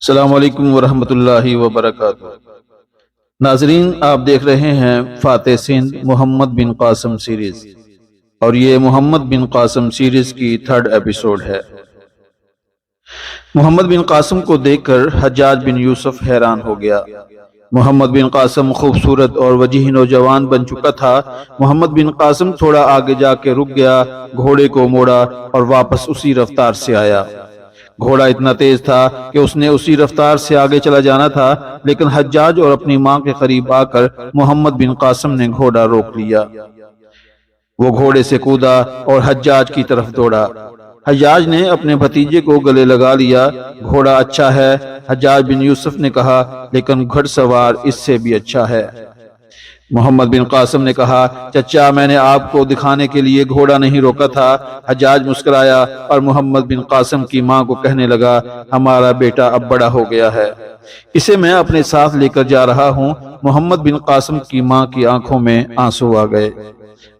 السلام علیکم ورحمۃ اللہ وبرکاتہ۔ ناظرین، آپ دیکھ رہے ہیں فاتح سندھ محمد بن قاسم سیریز، اور یہ محمد بن قاسم سیریز کی 3rd ایپیسوڈ ہے۔ محمد بن قاسم کو دیکھ کر حجاج بن یوسف حیران ہو گیا۔ محمد بن قاسم خوبصورت اور وجیح نوجوان بن چکا تھا۔ محمد بن قاسم تھوڑا آگے جا کے رک گیا، گھوڑے کو موڑا اور واپس اسی رفتار سے آیا۔ گھوڑا اتنا تیز تھا کہ اس نے اسی رفتار سے آگے چلا جانا تھا، لیکن حجاج اور اپنی ماں کے قریب آ کر محمد بن قاسم نے گھوڑا روک لیا۔ وہ گھوڑے سے کودا اور حجاج کی طرف دوڑا۔ حجاج نے اپنے بھتیجے کو گلے لگا لیا۔ گھوڑا اچھا ہے، حجاج بن یوسف نے کہا، لیکن گھڑ سوار اس سے بھی اچھا ہے۔ محمد بن قاسم نے کہا، چچا، میں نے آپ کو دکھانے کے لیے گھوڑا نہیں روکا تھا۔ حجاج مسکرایا اور محمد بن قاسم کی ماں کو کہنے لگا، ہمارا بیٹا اب بڑا ہو گیا ہے، اسے میں اپنے ساتھ لے کر جا رہا ہوں۔ محمد بن قاسم کی ماں کی آنکھوں میں آنسو آ گئے۔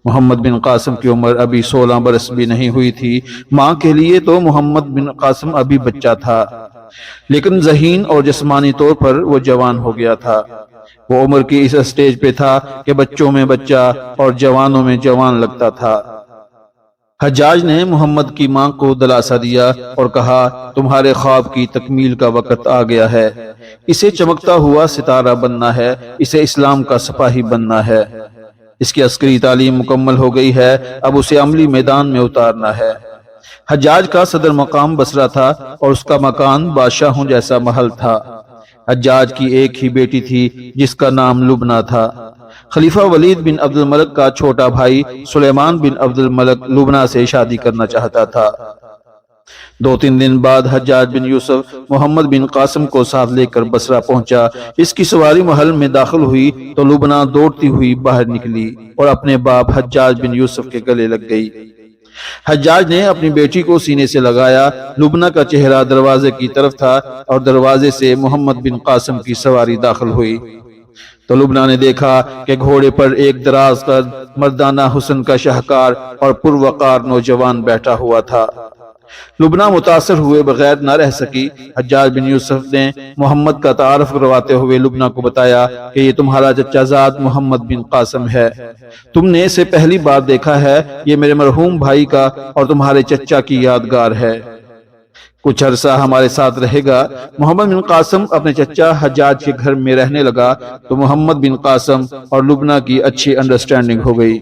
محمد بن قاسم کی عمر ابھی 16 برس بھی نہیں ہوئی تھی۔ ماں کے لیے تو محمد بن قاسم ابھی بچہ تھا، لیکن ذہین اور جسمانی طور پر وہ جوان ہو گیا تھا۔ وہ عمر کی اس اسٹیج پہ تھا کہ بچوں میں بچہ اور جوانوں میں جوان لگتا تھا۔ حجاج نے محمد کی ماں کو دلاسا دیا اور کہا، تمہارے خواب کی تکمیل کا وقت آ گیا ہے۔ اسے چمکتا ہوا ستارہ بننا ہے، اسے اسلام کا سپاہی بننا ہے۔ اس کی عسکری تعلیم مکمل ہو گئی ہے، اب اسے عملی میدان میں اتارنا ہے۔ حجاج کا صدر مقام بصرہ تھا اور اس کا مکان بادشاہوں جیسا محل تھا۔ حجاج کی ایک ہی بیٹی تھی جس کا نام لبنہ تھا۔ خلیفہ ولید بن عبد الملک کا چھوٹا بھائی سلیمان بن عبد الملک لبنہ سے شادی کرنا چاہتا تھا۔ 2-3 دن بعد حجاج بن یوسف محمد بن قاسم کو ساتھ لے کر بصرہ پہنچا۔ اس کی سواری محل میں داخل ہوئی تو لبنہ دوڑتی ہوئی باہر نکلی اور اپنے باپ حجاج بن یوسف کے گلے لگ گئی۔ حجاج نے اپنی بیٹی کو سینے سے لگایا۔ لبنہ کا چہرہ دروازے کی طرف تھا اور دروازے سے محمد بن قاسم کی سواری داخل ہوئی تو لبنہ نے دیکھا کہ گھوڑے پر ایک دراز قد، مردانہ حسن کا شاہکار اور پروقار نوجوان بیٹھا ہوا تھا۔ لبنہ متاثر ہوئے بغیر نہ رہ سکی۔ حجاج بن یوسف نے محمد کا تعارف کرواتے ہوئے لبنہ کو بتایا کہ یہ تمہارا چچا زاد محمد بن قاسم ہے، تم نے اسے پہلی بار دیکھا ہے، یہ میرے مرحوم بھائی کا اور تمہارے چچا کی یادگار ہے، کچھ عرصہ ہمارے ساتھ رہے گا۔ محمد بن قاسم اپنے چچا حجاج کے گھر میں رہنے لگا تو محمد بن قاسم اور لبنہ کی اچھی انڈرسٹینڈنگ ہو گئی۔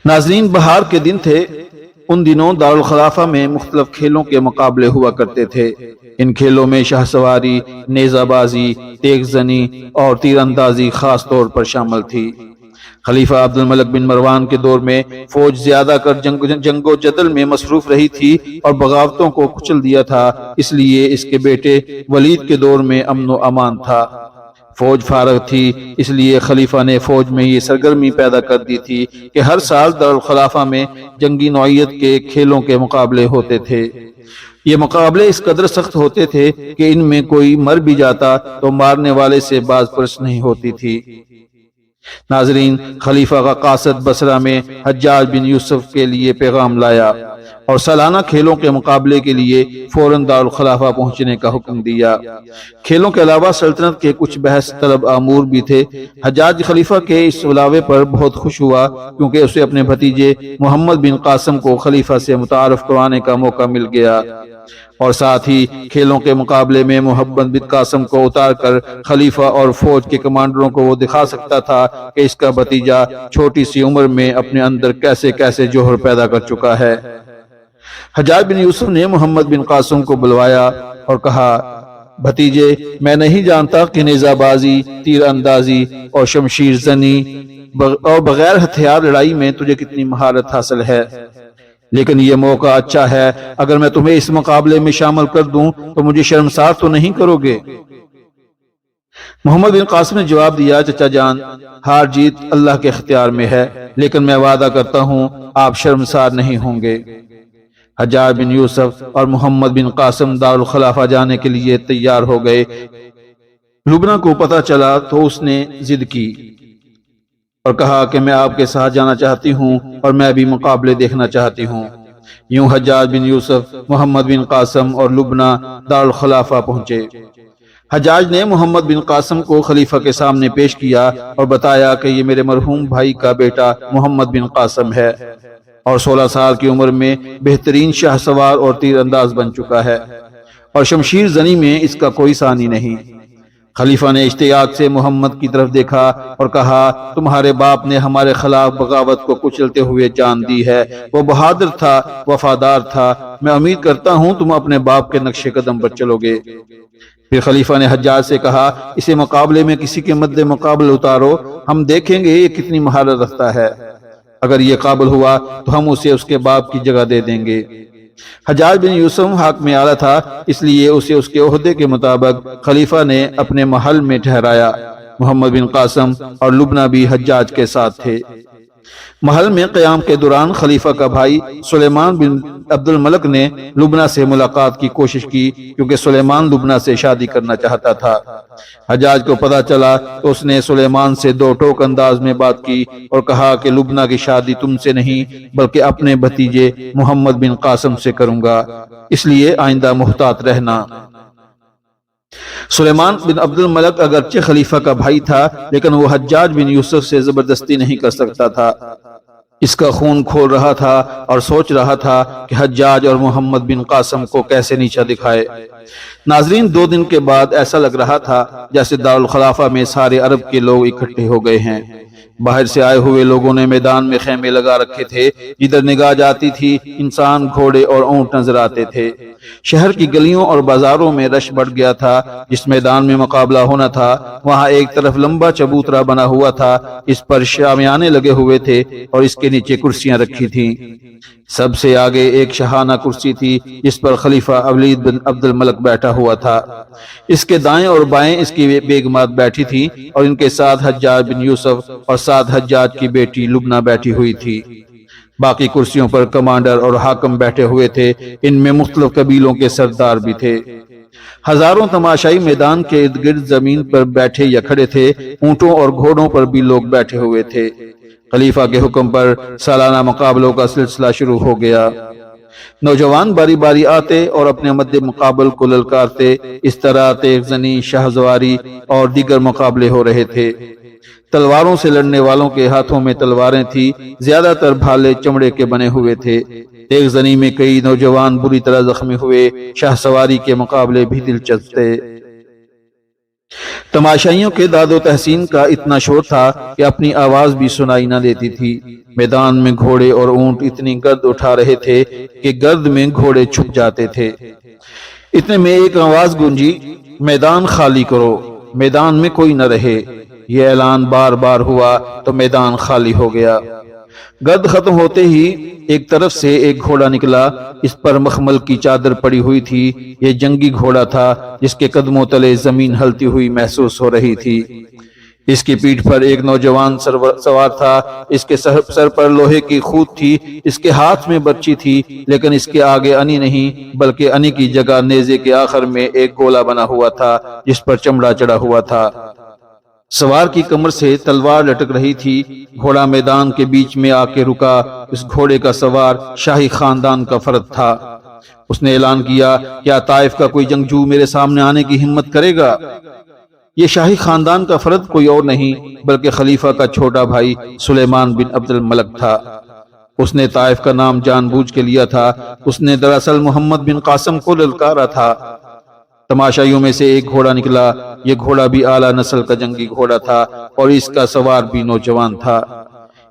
ناظرین، بہار کے دن تھے۔ ان دنوں دارالخلافہ میں مختلف کھیلوں کے مقابلے ہوا کرتے تھے۔ ان کھیلوں میں شاہ سواری، نیزہ بازی، تیغ زنی اور تیر اندازی خاص طور پر شامل تھی۔ خلیفہ عبد الملک بن مروان کے دور میں فوج زیادہ کر جنگ و جدل میں مصروف رہی تھی اور بغاوتوں کو کچل دیا تھا، اس لیے اس کے بیٹے ولید کے دور میں امن و امان تھا۔ فوج فارغ تھی، اس لیے خلیفہ نے فوج میں یہ سرگرمی پیدا کر دی تھی کہ ہر سال دارالخلافہ میں جنگی نوعیت کے کھیلوں کے مقابلے ہوتے تھے۔ یہ مقابلے اس قدر سخت ہوتے تھے کہ ان میں کوئی مر بھی جاتا تو مارنے والے سے باز پرس نہیں ہوتی تھی۔ ناظرین، خلیفہ کا قاصد بصرہ میں حجاج بن یوسف کے لیے پیغام لایا اور سالانہ کھیلوں کے مقابلے کے لیے فوراً دارالخلافہ پہنچنے کا حکم دیا۔ کھیلوں کے علاوہ سلطنت کے کچھ بحث طلب امور بھی تھے۔ حجاج خلیفہ کے اس بلاوے پر بہت خوش ہوا، کیونکہ اسے اپنے بھتیجے محمد بن قاسم کو خلیفہ سے متعارف کروانے کا موقع مل گیا، اور ساتھ ہی کھیلوں کے مقابلے میں محمد بن قاسم کو اتار کر خلیفہ اور فوج کے کمانڈروں کو وہ دکھا سکتا تھا کہ اس کا بھتیجا چھوٹی سی عمر میں اپنے اندر کیسے کیسے جوہر پیدا کر چکا ہے۔ حجاج بن یوسف نے محمد بن قاسم کو بلوایا اور کہا، بھتیجے، میں نہیں جانتا کہ نیزہ بازی، تیر اندازی اور شمشیر زنی اور بغیر ہتھیار لڑائی میں تجھے کتنی مہارت حاصل ہے، لیکن یہ موقع اچھا ہے، اگر میں تمہیں اس مقابلے میں شامل کر دوں تو مجھے شرمسار تو نہیں کرو گے؟ محمد بن قاسم نے جواب دیا، چچا جان، ہار جیت اللہ کے اختیار میں ہے، لیکن میں وعدہ کرتا ہوں آپ شرمسار نہیں ہوں گے۔ حجاج بن یوسف اور محمد بن قاسم دارالخلافہ جانے کے لیے تیار ہو گئے۔ لبنہ کو پتہ چلا تو اس نے ضد کی اور کہا کہ میں آپ کے ساتھ جانا چاہتی ہوں اور میں بھی مقابلے دیکھنا چاہتی ہوں۔ یوں حجاج بن یوسف، محمد بن قاسم اور لبنہ دارالخلافہ پہنچے۔ حجاج نے محمد بن قاسم کو خلیفہ کے سامنے پیش کیا اور بتایا کہ یہ میرے مرحوم بھائی کا بیٹا محمد بن قاسم ہے اور 16 سال کی عمر میں بہترین شاہ سوار اور تیر انداز بن چکا ہے، اور شمشیر زنی میں اس کا کوئی ثانی نہیں۔ خلیفہ نے اشتیاق سے محمد کی طرف دیکھا اور کہا، تمہارے باپ نے ہمارے خلاف بغاوت کو کچلتے ہوئے جان دی ہے، وہ بہادر تھا، وفادار تھا، میں امید کرتا ہوں تم اپنے باپ کے نقش قدم پر چلو گے۔ پھر خلیفہ نے حجاج سے کہا، اسے مقابلے میں کسی کے مد مقابل اتارو، ہم دیکھیں گے یہ کتنی مہارت رکھتا ہے، اگر یہ قابل ہوا تو ہم اسے اس کے باپ کی جگہ دے دیں گے۔ حجاج بن یوسف حاکم اعلیٰ تھا، اس لیے اسے اس کے عہدے کے مطابق خلیفہ نے اپنے محل میں ٹھہرایا۔ محمد بن قاسم اور لبنہ بھی حجاج کے ساتھ تھے۔ محل میں قیام کے دوران خلیفہ کا بھائی سلیمان بن عبد الملک نے لبنہ سے ملاقات کی کوشش کی، کیونکہ سلیمان لبنہ سے شادی کرنا چاہتا تھا۔ حجاج کو پتہ چلا تو اس نے سلیمان سے دو ٹوک انداز میں بات کی اور کہا کہ لبنہ کی شادی تم سے نہیں بلکہ اپنے بھتیجے محمد بن قاسم سے کروں گا، اس لیے آئندہ محتاط رہنا۔ سلیمان بن عبد الملک اگرچہ خلیفہ کا بھائی تھا، لیکن وہ حجاج بن یوسف سے زبردستی نہیں کر سکتا تھا۔ اس کا خون کھول رہا تھا اور سوچ رہا تھا کہ حجاج اور محمد بن قاسم کو کیسے نیچا دکھائے۔ ناظرین، 2 دن کے بعد ایسا لگ رہا تھا جیسے دارالخلافہ میں سارے عرب کے لوگ اکٹھے ہو گئے ہیں۔ باہر سے آئے ہوئے لوگوں نے میدان میں خیمے لگا رکھے تھے، جدھر نگاہ جاتی تھی انسان، گھوڑے اور اونٹ نظر آتے تھے۔ شہر کی گلیوں اور بازاروں میں رش بڑھ گیا تھا۔ جس میدان میں مقابلہ ہونا تھا وہاں ایک طرف لمبا چبوترا بنا ہوا تھا، اس پر شامیانے لگے ہوئے تھے اور اس کے نیچے کرسیاں رکھی تھیں۔ سب سے آگے ایک شاہانہ کرسی تھی جس پر خلیفہ ولید بن عبد الملک بیٹھا ہوا تھا۔ اس کے دائیں اور بائیں اس کی بیگمات بیٹھی تھی اور ان کے ساتھ حجاج بن یوسف اور ساتھ حجاج کی بیٹی لبنہ بیٹھی ہوئی تھی۔ باقی کرسیوں پر کمانڈر اور حاکم بیٹھے ہوئے تھے، ان میں مختلف قبیلوں کے سردار بھی تھے۔ ہزاروں تماشائی میدان کے ارد گرد زمین پر بیٹھے یا کھڑے تھے، اونٹوں اور گھوڑوں پر بھی لوگ بیٹھے ہوئے تھے۔ خلیفہ کے حکم پر سالانہ مقابلوں کا سلسلہ شروع ہو گیا۔ نوجوان باری باری آتے اور اپنے مد مقابل کو للکارتے، اس طرح تیغ زنی، شاہ زواری اور دیگر مقابلے ہو رہے تھے۔ تلواروں سے لڑنے والوں کے ہاتھوں میں تلواریں تھی، زیادہ تر بھالے چمڑے کے بنے ہوئے تھے۔ تیغ زنی میں کئی نوجوان بری طرح زخمی ہوئے، شاہ سواری کے مقابلے بھی دلچسپ تھے۔ تماشائیوں کے داد و تحسین کا اتنا شور تھا کہ اپنی آواز بھی سنائی نہ دیتی تھی۔ میدان میں گھوڑے اور اونٹ اتنی گرد اٹھا رہے تھے کہ گرد میں گھوڑے چھپ جاتے تھے۔ اتنے میں ایک آواز گونجی، میدان خالی کرو، میدان میں کوئی نہ رہے۔ یہ اعلان بار بار ہوا تو میدان خالی ہو گیا۔ گرد ختم ہوتے ہی ایک طرف سے ایک گھوڑا نکلا، اس پر مخمل کی چادر پڑی ہوئی تھی۔ یہ جنگی گھوڑا تھا جس کے قدموں تلے زمین ہلتی ہوئی محسوس ہو رہی تھی۔ اس کی پیٹھ پر ایک نوجوان سوار تھا، اس کے سر پر لوہے کی خود تھی، اس کے ہاتھ میں برچی تھی، لیکن اس کے آگے انی نہیں بلکہ انی کی جگہ نیزے کے آخر میں ایک گولا بنا ہوا تھا جس پر چمڑا چڑھا ہوا تھا۔ سوار کی کمر سے تلوار لٹک رہی تھی۔ گھوڑا میدان کے بیچ میں آ کے رکا۔ اس گھوڑے کا سوار شاہی خاندان کا فرد تھا۔ اس نے اعلان کیا، کیا طائف کا کوئی جنگجو میرے سامنے آنے کی ہمت کرے گا؟ یہ شاہی خاندان کا فرد کوئی اور نہیں بلکہ خلیفہ کا چھوٹا بھائی سلیمان بن عبد الملک تھا۔ اس نے طائف کا نام جان بوجھ کے لیا تھا۔ اس نے دراصل محمد بن قاسم کو للکارا تھا۔ تماشائیوں میں سے ایک گھوڑا نکلا۔ یہ گھوڑا بھی اعلیٰ نسل کا جنگی گھوڑا تھا اور اس کا سوار بھی نوجوان تھا۔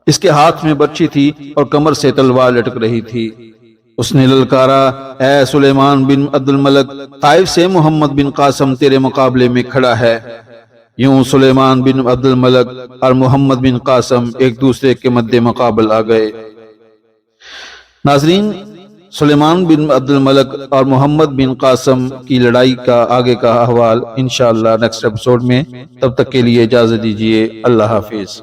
اس کے ہاتھ میں برچی تھی اور کمر سے تلوار لٹک رہی تھی۔ اس نے للکارا، اے سلیمان بن عبد الملک، طائف سے محمد بن قاسم تیرے مقابلے میں کھڑا ہے۔ یوں سلیمان بن عبد الملک اور محمد بن قاسم ایک دوسرے کے مد مقابل آ گئے۔ ناظرین، سلیمان بن عبد الملک اور محمد بن قاسم کی لڑائی کا آگے کا احوال انشاءاللہ نیکسٹ ایپیسوڈ میں۔ تب تک کے لیے اجازت دیجیے۔ اللہ حافظ۔